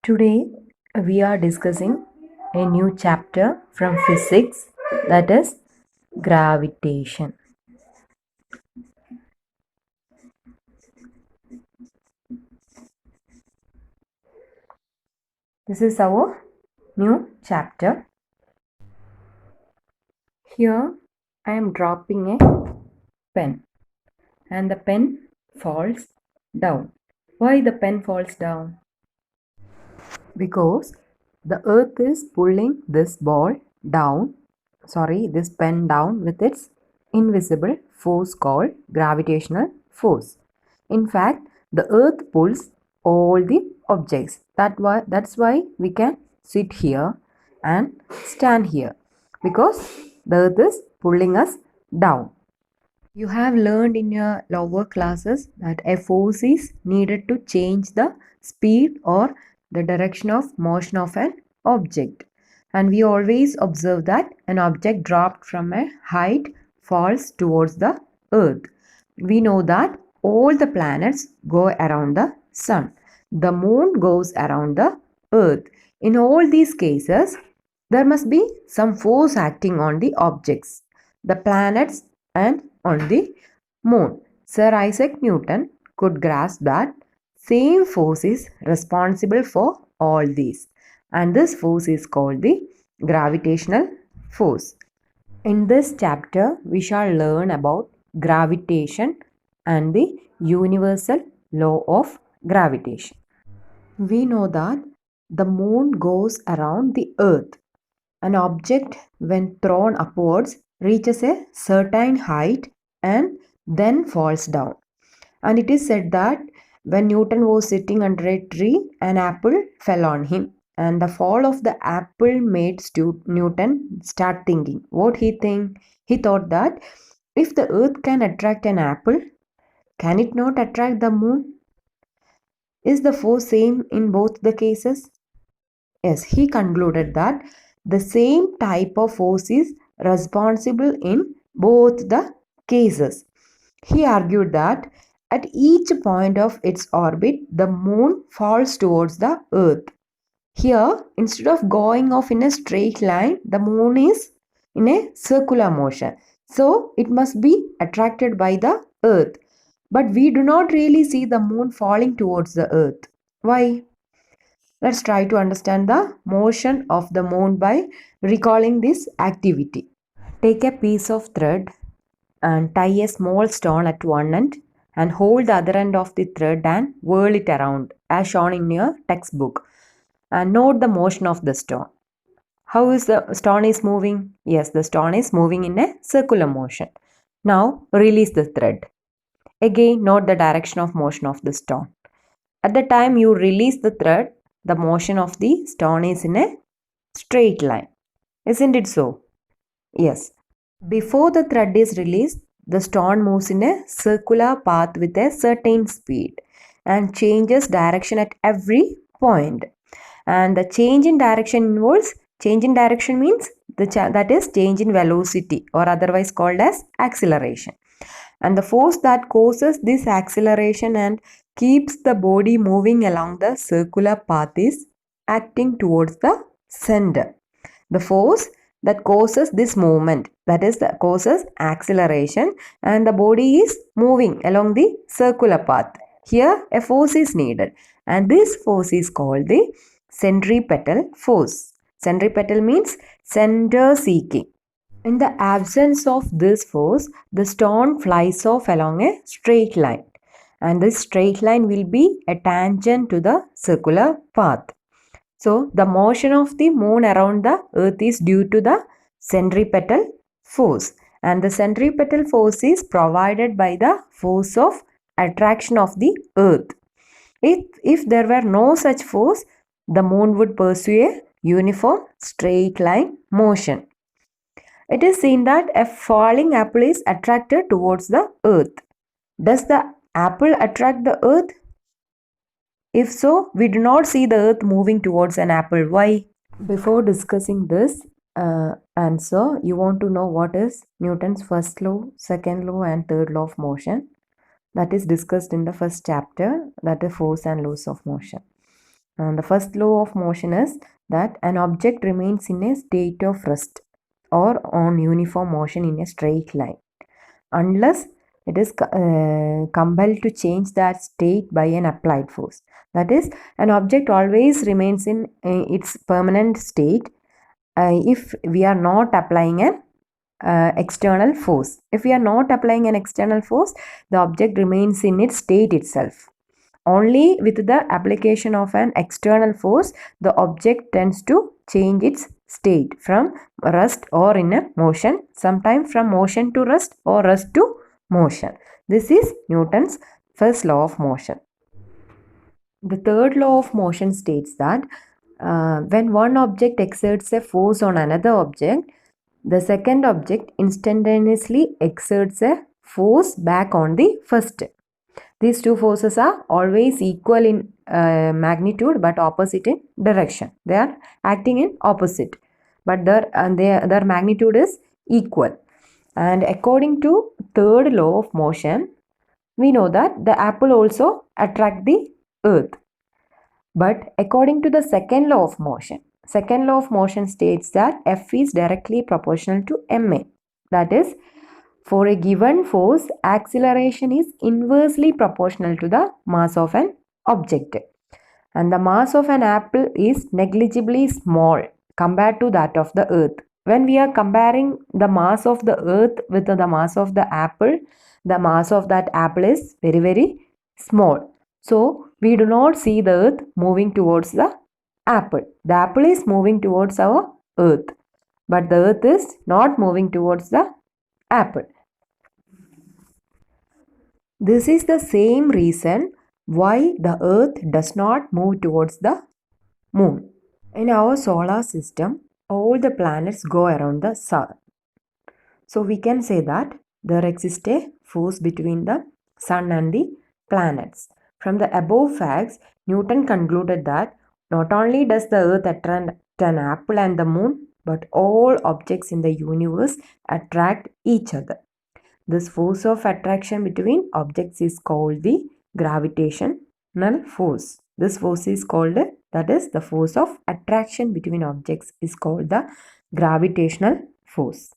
Today we are discussing a new chapter from physics, that is gravitation. This is our new chapter. Here I am dropping a pen and the pen falls down. Why the pen falls down? Because the earth is pulling this this pen down with its invisible force called gravitational force. In fact, the earth pulls all the objects. That's why we can sit here and stand here, because the earth is pulling us down. You have learned in your lower classes that a force is needed to change the speed or the direction of motion of an object. And we always observe that an object dropped from a height falls towards the earth. We know that all the planets go around the sun. The moon goes around the earth. In all these cases, there must be some force acting on the objects, the planets, and on the moon. Sir Isaac Newton could grasp that same force is responsible for all these, and this force is called the gravitational force. In this chapter, we shall learn about gravitation and the universal law of gravitation. We know that the moon goes around the earth. An object, when thrown upwards, reaches a certain height and then falls down. And it is said that when Newton was sitting under a tree, an apple fell on him. And the fall of the apple made Newton start thinking. What he think? He thought that if the earth can attract an apple, can it not attract the moon? Is the force same in both the cases? Yes, he concluded that the same type of force is responsible in both the cases. He argued that at each point of its orbit, the moon falls towards the earth. Here, instead of going off in a straight line, the moon is in a circular motion. So, it must be attracted by the earth. But we do not really see the moon falling towards the earth. Why? Let's try to understand the motion of the moon by recalling this activity. Take a piece of thread and tie a small stone at one end and hold the other end of the thread and whirl it around as shown in your textbook, and note the motion of the stone. How is the stone is moving? Yes, the stone is moving in a circular motion. Now release the thread. Again, note the direction of motion of the stone. At the time you release the thread, the motion of the stone is in a straight line. Isn't it so? Yes. Before the thread is released, the stone moves in a circular path with a certain speed and changes direction at every point. And the change in direction involves, change in direction means that is change in velocity, or otherwise called as acceleration. And the force that causes this acceleration and keeps the body moving along the circular path is acting towards the center. The force that causes this movement, that is, that causes acceleration, and the body is moving along the circular path. Here a force is needed, and this force is called the centripetal force. Centripetal means center seeking. In the absence of this force, the stone flies off along a straight line, and this straight line will be a tangent to the circular path. So, the motion of the moon around the earth is due to the centripetal force, and the centripetal force is provided by the force of attraction of the earth. If there were no such force, the moon would pursue a uniform straight line motion. It is seen that a falling apple is attracted towards the earth. Does the apple attract the earth? If so, we do not see the earth moving towards an apple. Why? Before discussing this answer, you want to know what is Newton's first law, second law, and third law of motion. That is discussed in the first chapter, that is force and laws of motion. And the first law of motion is that an object remains in a state of rest or on uniform motion in a straight line unless it is compelled to change that state by an applied force. That is, an object always remains in its permanent state if we are not applying an external force. If we are not applying an external force, the object remains in its state itself. Only with the application of an external force, the object tends to change its state from rest or in a motion, sometimes from motion to rest or rest to motion. This is Newton's first law of motion. The third law of motion states that when one object exerts a force on another object, the second object instantaneously exerts a force back on the first. These two forces are always equal in magnitude but opposite in direction. They are acting in opposite, but their magnitude is equal. And according to third law of motion, we know that the apple also attract the earth. But according to the second law of motion states that F is directly proportional to ma. That is, for a given force, acceleration is inversely proportional to the mass of an object. And the mass of an apple is negligibly small compared to that of the earth. When we are comparing the mass of the earth with the mass of the apple, the mass of that apple is very, very small. So, we do not see the earth moving towards the apple. The apple is moving towards our earth, but the earth is not moving towards the apple. This is the same reason why the earth does not move towards the moon. In our solar system, all the planets go around the sun. So we can say that there exists a force between the sun and the planets. From the above facts, Newton concluded that not only does the earth attract an apple and the moon, but all objects in the universe attract each other. This force of attraction between objects is called the gravitational force. This force is called, that is, the force of attraction between objects is called the gravitational force.